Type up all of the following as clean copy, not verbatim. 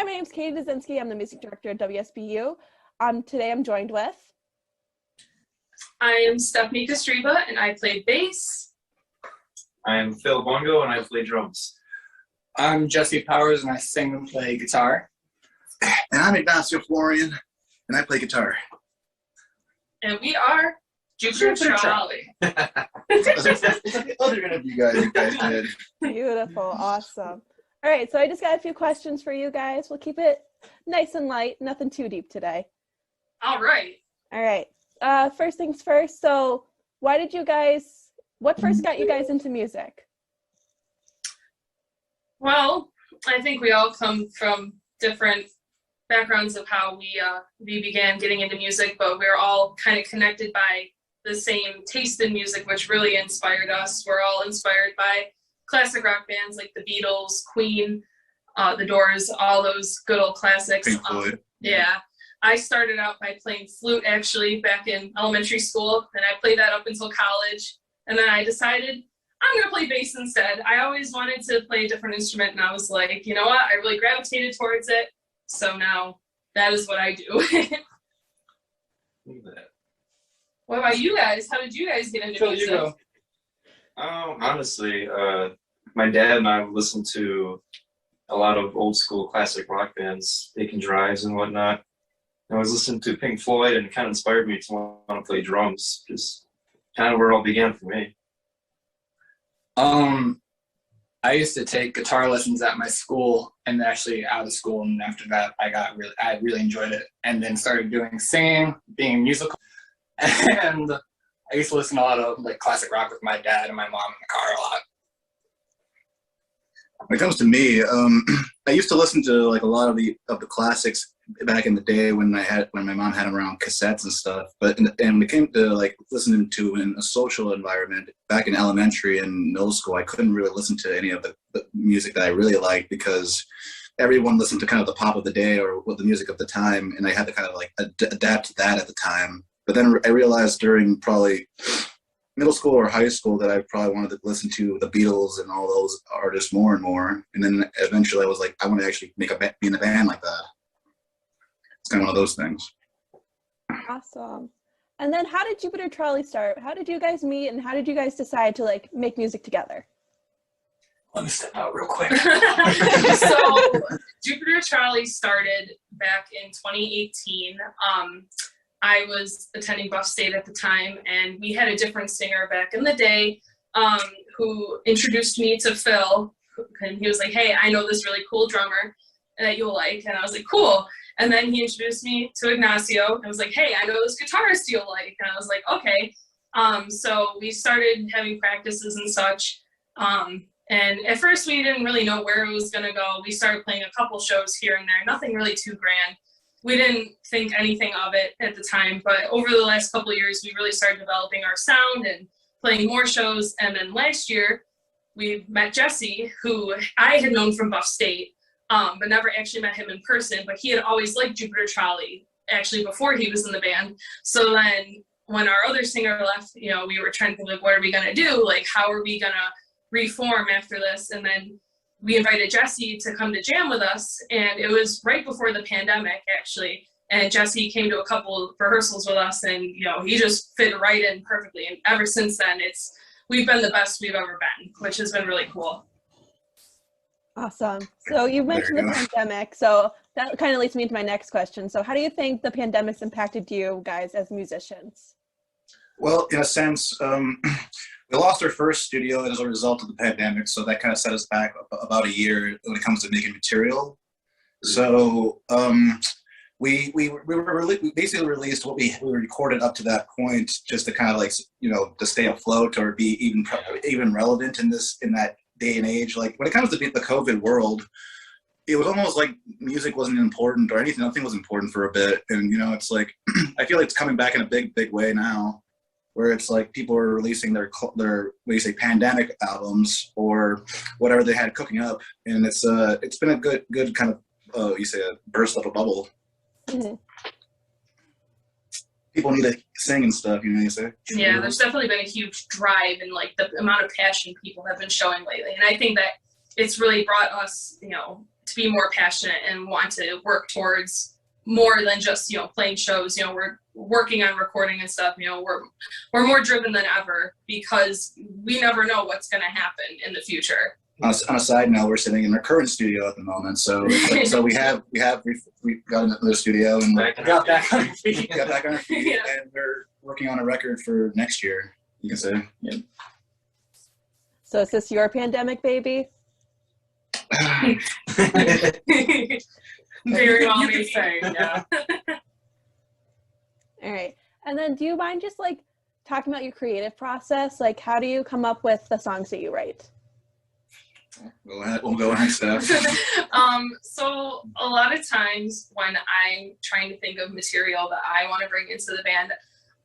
Hi, my name is Catie Duszynski. I'm the music director at WSBU. Today I'm joined with... I am Stephanie Kostreba, and I play bass. I'm Phil Bongo, and I play drums. I'm Jesse Powers, and I sing and play guitar. And I'm Ignacio Florian, and I play guitar. And we are Jupiter Trolly. The other interview you guys did. Beautiful. Awesome. All right, so I just got a few questions for you guys. We'll keep it nice and light, nothing too deep today. All right. All right. First things first. So what first got you guys into music? Well, I think we all come from different backgrounds of how we began getting into music, but we're all kind of connected by the same taste in music, which really inspired us. We're all inspired by classic rock bands like the Beatles, Queen, The Doors, all those good old classics. Pink Floyd. Yeah. I started out by playing flute actually back in elementary school, and I played that up until college. And then I decided I'm going to play bass instead. I always wanted to play a different instrument, and I was like, you know what? I really gravitated towards it. So now that is what I do. Look at that. What about you guys? How did you guys get into music? You go. Honestly, my dad and I listened to a lot of old school classic rock bands, taking drives and whatnot. I was listening to Pink Floyd, and it kind of inspired me to want to play drums. Just kind of where it all began for me. I used to take guitar lessons at my school, and actually out of school, and after that I really enjoyed it, and then started doing singing, being musical, and I used to listen to a lot of like classic rock with my dad and my mom in the car a lot. When it comes to me, I used to listen to like a lot of the classics back in the day when my mom had them around cassettes and stuff. But when it came to like listening to in a social environment back in elementary and middle school, I couldn't really listen to any of the music that I really liked because everyone listened to kind of the pop of the day or what the music of the time, and I had to kind of like adapt to that at the time. But then I realized during probably middle school or high school that I probably wanted to listen to the Beatles and all those artists more and more. And then eventually I was like, I want to actually be in a band like that. It's kind of one of those things. Awesome. And then how did Jupiter Trolly start? How did you guys meet, and how did you guys decide to like make music together? Let me step out real quick. So Jupiter Trolly started back in 2018. I was attending Buff State at the time, and we had a different singer back in the day who introduced me to Phil, and he was like, hey, I know this really cool drummer that you'll like, and I was like, cool. And then he introduced me to Ignacio, and was like, hey, I know this guitarist you'll like, and I was like, okay. So we started having practices and such, and at first we didn't really know where it was going to go. We started playing a couple shows here and there, nothing really too grand. We didn't think anything of it at the time, but over the last couple of years, we really started developing our sound and playing more shows. And then last year, we met Jesse, who I had known from Buff State, but never actually met him in person. But he had always liked Jupiter Trolly, actually, before he was in the band. So then when our other singer left, you know, we were trying to think, like, what are we going to do? Like, how are we going to reform after this? And then we invited Jesse to come to jam with us, and it was right before the pandemic, actually. And Jesse came to a couple rehearsals with us, and you know, he just fit right in perfectly. And ever since then, we've been the best we've ever been, which has been really cool. Awesome. So you mentioned the pandemic, so that kind of leads me into my next question. So how do you think the pandemic's impacted you guys as musicians? Well, in a sense, we lost our first studio as a result of the pandemic, so that kind of set us back about a year when it comes to making material. So we basically released what we recorded up to that point, just to kind of like, you know, to stay afloat or be even relevant in that day and age. Like when it comes to the COVID world, it was almost like music wasn't important or anything. Nothing was important for a bit, and you know, it's like I feel like it's coming back in a big way now, where it's like people are releasing their what do you say, pandemic albums or whatever they had cooking up, and it's been a good kind of you say a burst of a bubble. Mm-hmm. People need to sing and stuff, you know, you say. Yeah, there's definitely been a huge drive in like the amount of passion people have been showing lately, and I think that it's really brought us, you know, to be more passionate and want to work towards more than just, you know, playing shows. You know, we're working on recording and stuff. You know, we're more driven than ever because we never know what's going to happen in the future. On a side note, we're sitting in our current studio at the moment, so we got another studio and Got back on your feet. got back on our feet, Yeah. and we're working on a record for next year. You can say, yeah. So is this your pandemic baby? Very well, You could maybe. say, yeah. All right. And then do you mind just like talking about your creative process? Like how do you come up with the songs that you write? We'll go ahead, Steph. So a lot of times when I'm trying to think of material that I want to bring into the band,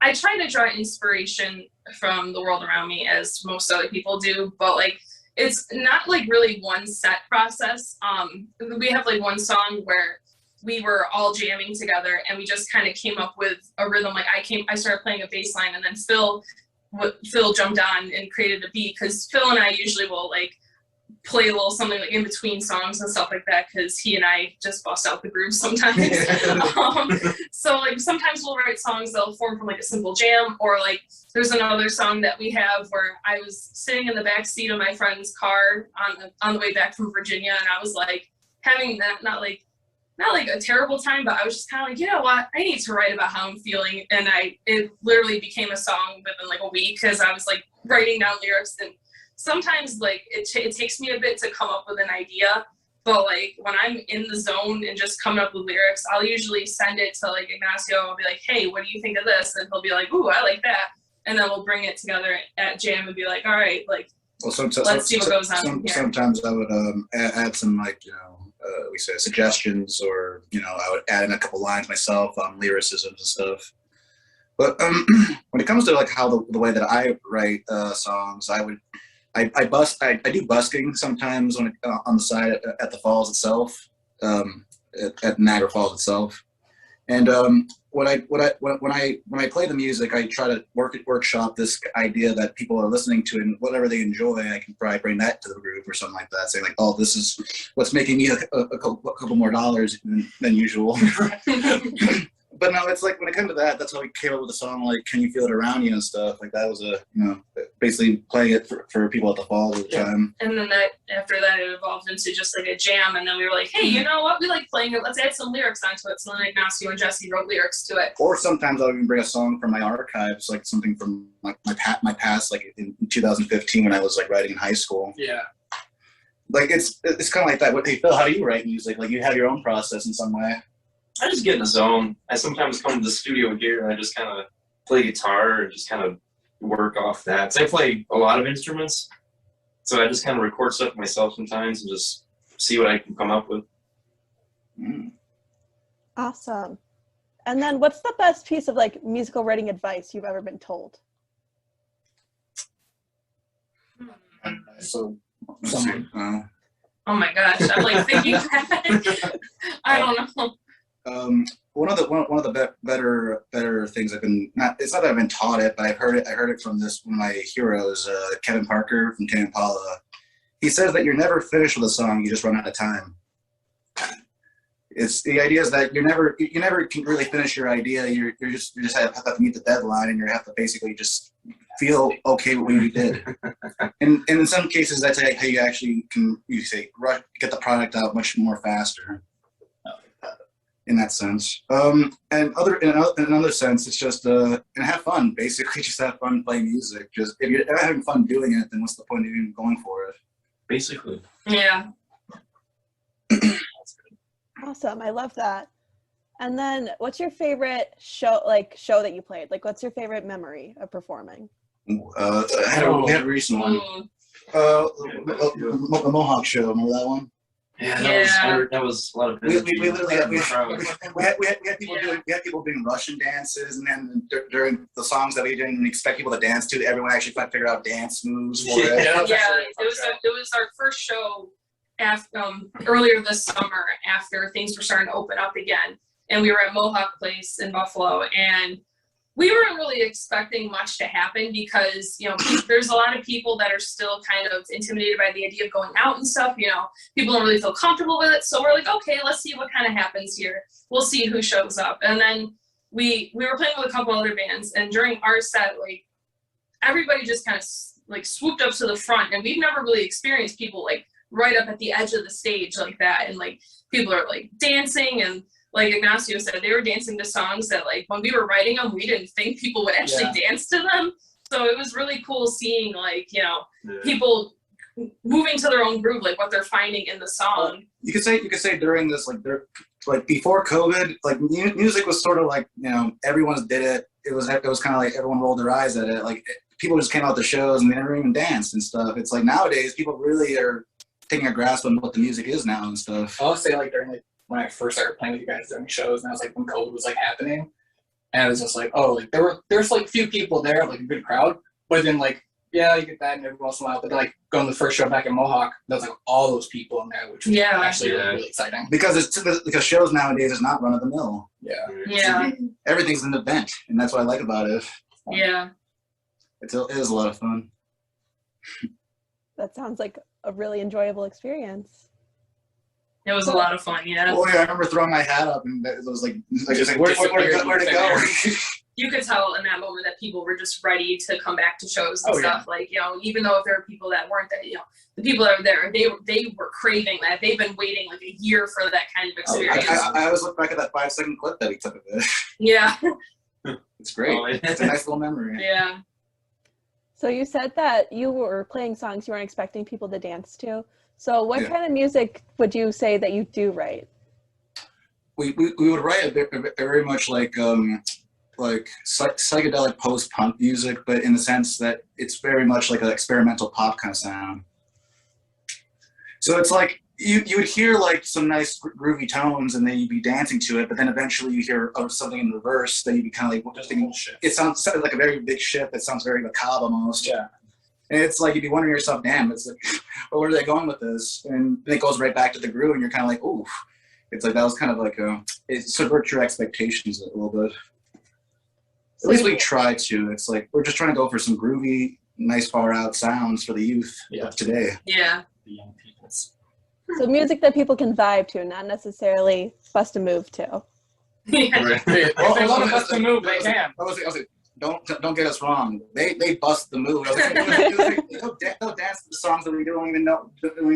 I try to draw inspiration from the world around me, as most other people do, but like it's not like really one set process. We have like one song where we were all jamming together and we just kind of came up with a rhythm. Like I started playing a bass line, and then Phil jumped on and created a beat, because Phil and I usually will like play a little something like in between songs and stuff like that, because he and I just bust out the grooves sometimes. So like sometimes we'll write songs that'll form from like a simple jam, or like there's another song that we have where I was sitting in the back seat of my friend's car on the way back from Virginia, and I was like having that not like a terrible time, but I was just kind of like, you know what, I need to write about how I'm feeling, and it literally became a song within like a week, because I was like writing down lyrics. And sometimes like it takes me a bit to come up with an idea, but like when I'm in the zone and just coming up with lyrics, I'll usually send it to like Ignacio. I'll be like, hey, what do you think of this? And he'll be like, ooh, I like that. And then we'll bring it together at jam and be like, all right, like let's see what goes on here. Sometimes I would add some, like, you know, we say suggestions, or, you know, I would add in a couple lines myself on lyricisms and stuff. But when it comes to like how the way that I write songs, I do busking sometimes on the side at the falls itself, at Niagara Falls itself. And when I play the music, I try to workshop this idea that people are listening to, and whatever they enjoy, I can probably bring that to the group or something like that. Say like, oh, this is what's making me a couple more dollars than usual. But no, it's like when it comes to that, that's how we came up with the song, like, Can You Feel It Around You and stuff. Like that was basically playing it for people at the falls at the time. And then after that, it evolved into just like a jam. And then we were like, hey, you know what? We like playing it. Let's add some lyrics onto it. So then Ignacio and Jesse wrote lyrics to it. Or sometimes I'll even bring a song from my archives, like something from my past, like in 2015 when I was like writing in high school. Yeah. Like it's kind of like that. Hey, Phil, how do you write music? Like you have your own process in some way. I just get in the zone. I sometimes come to the studio here and I just kind of play guitar and just kind of work off that. So I play a lot of instruments, so I just kind of record stuff myself sometimes and just see what I can come up with. Awesome. And then what's the best piece of like musical writing advice you've ever been told? So, Oh my gosh, I'm like thinking back. I don't know. One of the better things it's not that I've been taught it, but I heard it from one of my heroes, Kevin Parker from Tame Impala. He says that you're never finished with a song, you just run out of time. It's the idea is that you never can really finish your idea. You just have to meet the deadline, and you have to basically just feel okay with what you did. And in some cases, that's how you actually can get the product out much more faster. In that sense, in another sense, it's just and have fun. Basically, just have fun playing music. Just if you're not having fun doing it, then what's the point of even going for it? Basically. Yeah. Awesome, I love that. And then, what's your favorite show that you played? Like, what's your favorite memory of performing? We had a recent one. The Mohawk show. Remember that one? Yeah, that was a lot of we literally had people doing Russian dances, and then during the songs that we didn't expect people to dance to, everyone actually figured out dance moves for it. It was our first show earlier this summer after things were starting to open up again, and we were at Mohawk Place in Buffalo, and we weren't really expecting much to happen because, you know, there's a lot of people that are still kind of intimidated by the idea of going out and stuff. You know, people don't really feel comfortable with it. So we're like, okay, let's see what kind of happens here. We'll see who shows up. And then we were playing with a couple other bands, and during our set, like, everybody just kind of like swooped up to the front, and we've never really experienced people like right up at the edge of the stage like that. And like people are like dancing, and like Ignacio said, they were dancing to songs that like when we were writing them, we didn't think people would actually dance to them. So it was really cool seeing like, you know, people moving to their own groove, like what they're finding in the song. You could say during this, like before COVID, like music was sort of like, you know, everyone did it. It was kind of like everyone rolled their eyes at it. Like people just came out to shows and they never even danced and stuff. It's like nowadays people really are taking a grasp on what the music is now and stuff. I'll say like during like when I first started playing with you guys during shows, and I was like when COVID was like happening, and I was just like, oh, like there's like few people there, like a good crowd, but then like yeah, you get that and every once in a while, but then like going to the first show back in Mohawk, there's like all those people in there, which was actually really exciting. Because shows nowadays is not run of the mill. Yeah. Everything's an event, and that's what I like about it. Yeah. It is a lot of fun. That sounds like a really enjoyable experience. It was a lot of fun, yeah. Oh yeah, I remember throwing my hat up, and it was like where to go? You could tell in that moment that people were just ready to come back to shows and stuff. Yeah. Like, you know, even though if there were people that weren't there, you know, the people that were there, they were craving that. They've been waiting like a year for that kind of experience. I always look back at that 5-second clip that we took of it. Yeah. It's great. It's a nice little memory. Yeah. So you said that you were playing songs you weren't expecting people to dance to. So what kind of music would you say that you do write? We would write very much like psychedelic post-punk music, but in the sense that it's very much like an experimental pop kind of sound. So it's like you would hear like some nice groovy tones, and then you'd be dancing to it, but then eventually you hear something in reverse, then you'd be kind of like thinking, it sounds like a very big shift. It sounds very macabre almost. Yeah. And it's like you'd be wondering yourself, damn, it's like, well, where are they going with this? And then it goes right back to the groove, and you're kind of like, ooh. It's like that was kind of like it subverts your expectations a little bit. At least we try to. It's like we're just trying to go for some groovy, nice far out sounds for the youth of today. Yeah. The young people. So music that people can vibe to, not necessarily bust a move to. Yeah. If they want to bust a move, they can. I was like, don't get us wrong. They bust the move. I was like, they'll dance to the songs that we don't even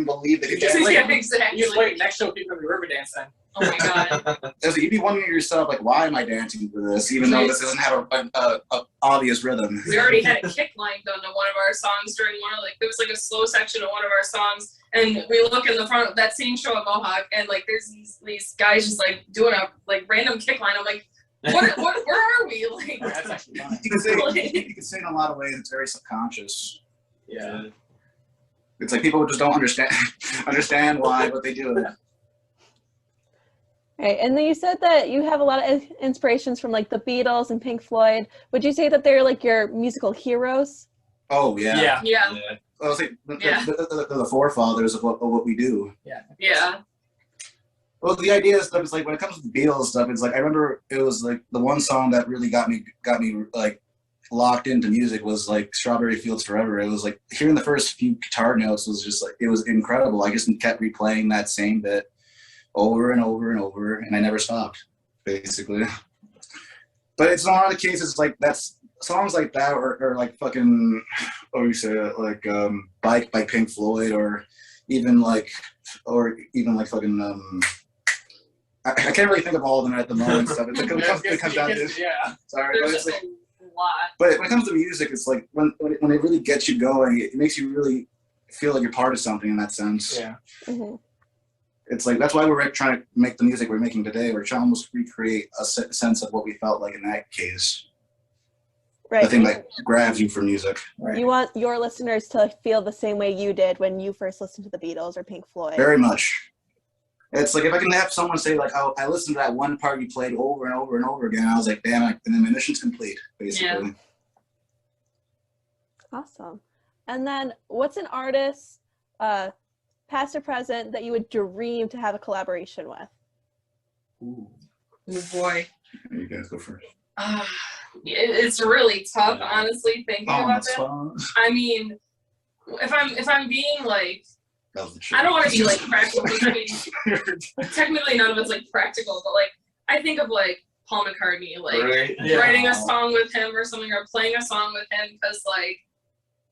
believe they can dance. Yeah, exactly. You wait, next show people will be river dancing. Oh my god. You'd be wondering to yourself, like, why am I dancing for this, even though this doesn't have a obvious rhythm. We already had a kick line done to one of our songs during there was like a slow section of one of our songs, and we look in the front of that same show at Mohawk, and like there's these guys just like doing a like random kick line. I'm like, what where are we? Like, that's actually fun. You can say in a lot of ways it's very subconscious. Yeah. It's like people just don't understand why, but they do it. Right, and then you said that you have a lot of inspirations from like the Beatles and Pink Floyd. Would you say that they're like your musical heroes? Oh yeah. Yeah. I was like the forefathers of what we do. Yeah. Yeah. Well, the idea of stuff is like when it comes to the Beatles stuff, it's like I remember it was like the one song that really got me like locked into music was like Strawberry Fields Forever. It was like hearing the first few guitar notes was just like it was incredible. I just kept replaying that same bit over and over and over, and I never stopped, basically. But it's not the case. It's like that's songs like that, or like fucking, what do you say, like "Bike" by Pink Floyd, or even like fucking. I can't really think of all of them at the moment. Stuff. It comes down to sorry, but it's like a lot. But when it comes to music, it's like when it really gets you going, it makes you really feel like you're part of something in that sense. Yeah. Mm-hmm. It's like that's why we're trying to make the music we're making today. We're trying to almost recreate a sense of what we felt like in that case. Right. The thing that grabs you for music. Right. You want your listeners to feel the same way you did when you first listened to the Beatles or Pink Floyd. Very much. It's like if I can have someone say like, "Oh, I listened to that one part you played over and over and over again," I was like, "Damn it!" And then my mission's complete, basically. Yeah. Awesome. And then, what's an artist, past or present, that you would dream to have a collaboration with? Ooh. Oh boy. You guys go first. It's really tough, honestly, thinking about that's that. fun. I mean, if I'm being like, That was the I don't want to be truth. like practical. I mean, technically none of it's like practical, but like I think of like Paul McCartney, like writing a song with him or something, or playing a song with him, because like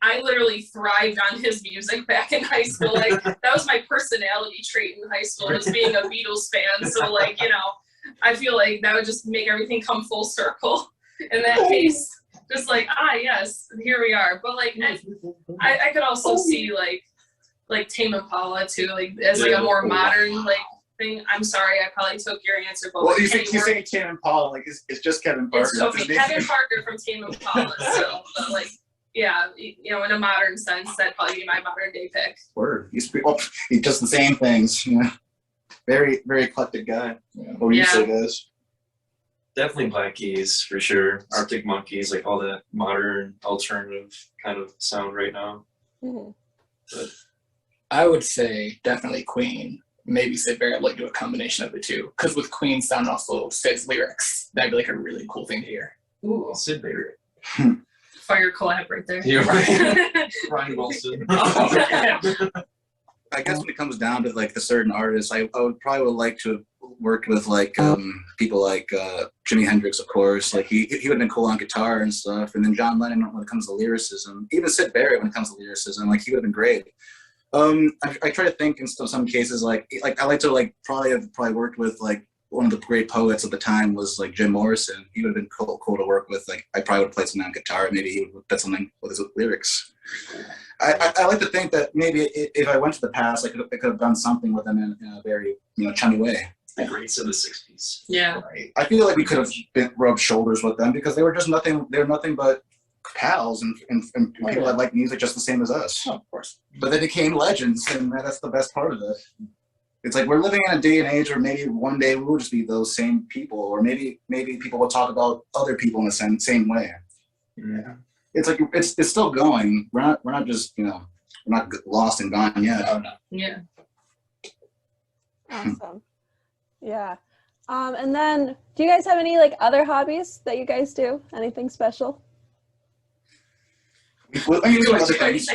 I literally thrived on his music back in high school. Like that was my personality trait in high school, was being a Beatles fan. So like, you know, I feel like that would just make everything come full circle in that case. Just like, yes, here we are. But like I could also see like Tame Impala too, like as like a more modern like thing. I'm sorry, I probably took your answer, but Well, like, you say Tame Impala, like it's just Kevin Parker. it's okay, Kevin Parker from Tame Impala. So, but like, yeah, you know, in a modern sense, that'd probably be my modern day pick. Word. He's just the same things. You know, very eclectic guy. What you say, guys? Definitely Black Keys for sure. Arctic Monkeys, like all that modern alternative kind of sound right now. Mhm. But I would say definitely Queen. Maybe Sid Barrett, like do a combination of the two. Because with Queen sound also Sid's lyrics, that'd be like a really cool thing to hear. ooh, Sid Barrett. Fire collab right there. You're right. Ryan Wilson. I guess when it comes down to like the certain artists, I would probably like to have worked with like people like Jimi Hendrix, of course. Like he would have been cool on guitar and stuff. And then John Lennon when it comes to lyricism. Even Sid Barrett when it comes to lyricism, like he would have been great. I try to think in some cases like I like to like probably worked with like one of the great poets at the time was like Jim Morrison. He would have been cool to work with. Like I probably would have played something on guitar. Maybe he would have done something with his lyrics. I like to think that maybe if I went to the past, I could have done something with them in a very chummy way. The greats of the 60s. Yeah. Right. I feel like we could have rubbed shoulders with them because they were just nothing. They were nothing but pals and people that like music just the same as us. Oh, of course. But they became legends, and that's the best part of it. It's like we're living in a day and age where maybe one day we'll just be those same people, or maybe people will talk about other people in the same way. Yeah. It's like it's still going. We're not just we're not lost and gone yet. Oh no. Yeah. Awesome. Yeah. And then do you guys have any like other hobbies that you guys do? Anything special? We do other things.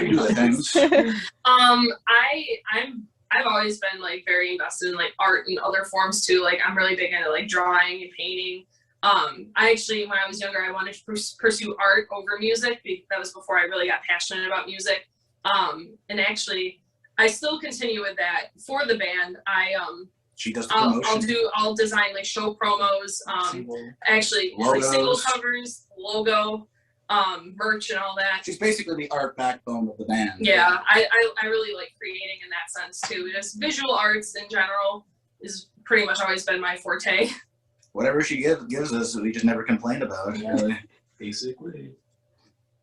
I've always been like very invested in like art and other forms too. Like I'm really big into like drawing and painting. I actually, when I was younger, I wanted to pursue art over music. That was before I really got passionate about music. And actually, I still continue with that for the band. She does the promotion. I'll design like show promos. Actually, like single covers, logo, merch, and all that. She's basically the art backbone of the band. Yeah, I really like creating in that sense too. Just visual arts in general is pretty much always been my forte. Whatever she gives us, we just never complain about. Really. Basically.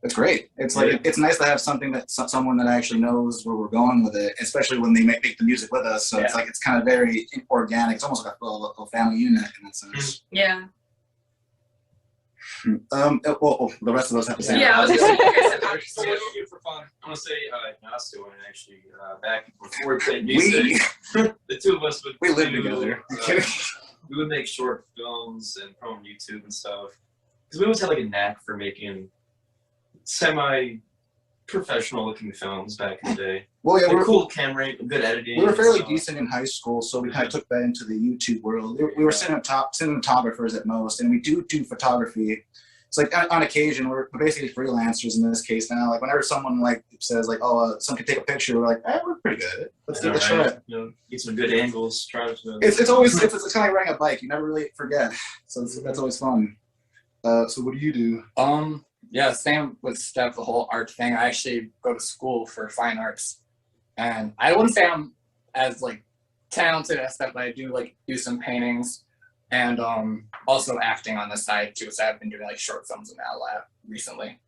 It's great. It's like it's nice to have something that someone that actually knows where we're going with it, especially when they make the music with us. So it's like it's kind of very organic. It's almost like a family unit in that sense. Yeah. Well, the rest of us have to say. Yeah, I was just So what do you do for fun? I want to say Nasto and actually back before we played music, the two of us would live together. We would make short films and put on YouTube and stuff because we always had like a knack for making semi-professional looking films back in the day. Well, yeah, we're cool camera, good editing. We were fairly decent in high school, so we kind of took that into the YouTube world. We were cinematographers at most, and we do photography. It's like on occasion we're basically freelancers in this case now. Like whenever someone like says like, oh, someone can take a picture, we're like, we're pretty good. Let's try it. Get some good angles. Try to. It's always it's kind of like riding a bike. You never really forget. So that's always fun. So what do you do? Yeah, same with Steph, the whole art thing. I actually go to school for fine arts, and I wouldn't say I'm as like talented as Steph, but I do some paintings. And also acting on the side too, so I've been doing like short films in that lab recently.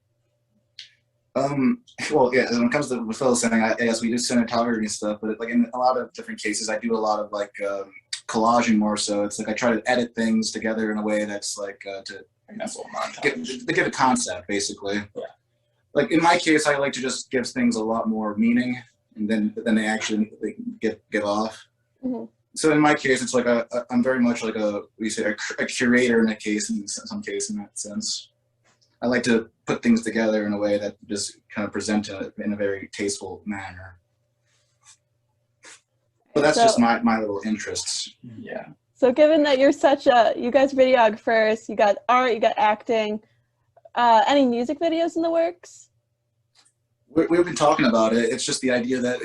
Well, yeah, when it comes to what Phil was saying, I guess we do cinematography and stuff, but like in a lot of different cases, I do a lot of like collaging more so. It's like I try to edit things together in a way that's like to give a concept, basically. Yeah. Like in my case, I like to just give things a lot more meaning, and then they actually give off. Mm-hmm. So in my case, it's like I'm very much like a curator in some case in that sense. I like to put things together in a way that just kind of present it in a very tasteful manner. But that's just my little interests. Yeah. So given that you're such a, you guys videographers, you got art, you got acting, any music videos in the works? We've been talking about it. It's just the idea that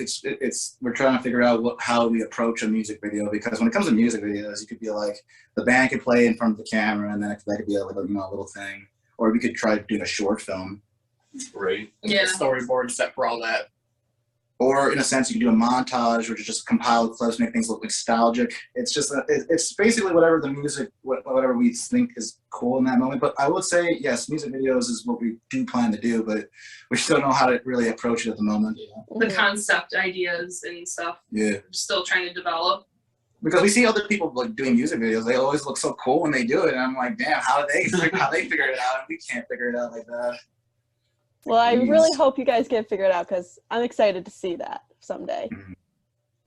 we're trying to figure out how we approach a music video, because when it comes to music videos, you could be like, the band could play in front of the camera, and then that could be like a little thing, or we could try doing a short film. Right. Yeah. Storyboard set for all that. Or in a sense, you can do a montage, which is just compiled clips, make things look nostalgic. It's just it's basically whatever the music, whatever we think is cool in that moment. But I would say, yes, music videos is what we do plan to do, but we still don't know how to really approach it at the moment. The concept ideas and stuff. Yeah. We're still trying to develop. Because we see other people like doing music videos, they always look so cool when they do it, and I'm like, damn, how they figure it out, and we can't figure it out like that. Well, I really hope you guys get it figured out, because I'm excited to see that someday.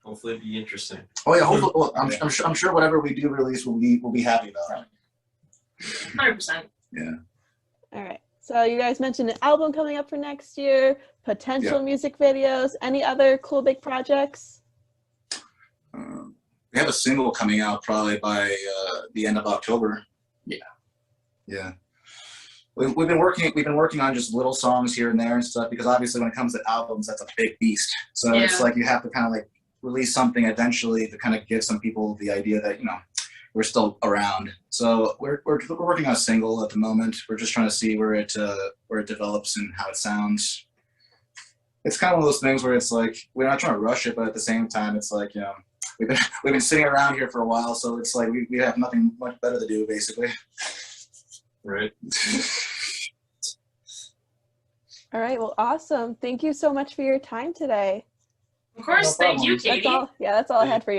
Hopefully it'll be interesting. Oh yeah, hopefully, well, I'm sure whatever we do release, we'll be happy about. 100%. Yeah. All right. So you guys mentioned an album coming up for next year, potential music videos. Any other cool big projects? We have a single coming out probably by the end of October. Yeah. Yeah. We've been working on just little songs here and there and stuff, because obviously when it comes to albums, that's a big beast. So it's like you have to kind of like release something eventually to kind of give some people the idea that, you know, we're still around. So we're working on a single at the moment. We're just trying to see where it develops and how it sounds. It's kind of one of those things where it's like we're not trying to rush it, but at the same time, it's like, you know, we've been sitting around here for a while, so it's like we have nothing much better to do, basically. Right. All right. Well, awesome. Thank you so much for your time today. Of course, No thank you, problem. Katie. That's all I had for you.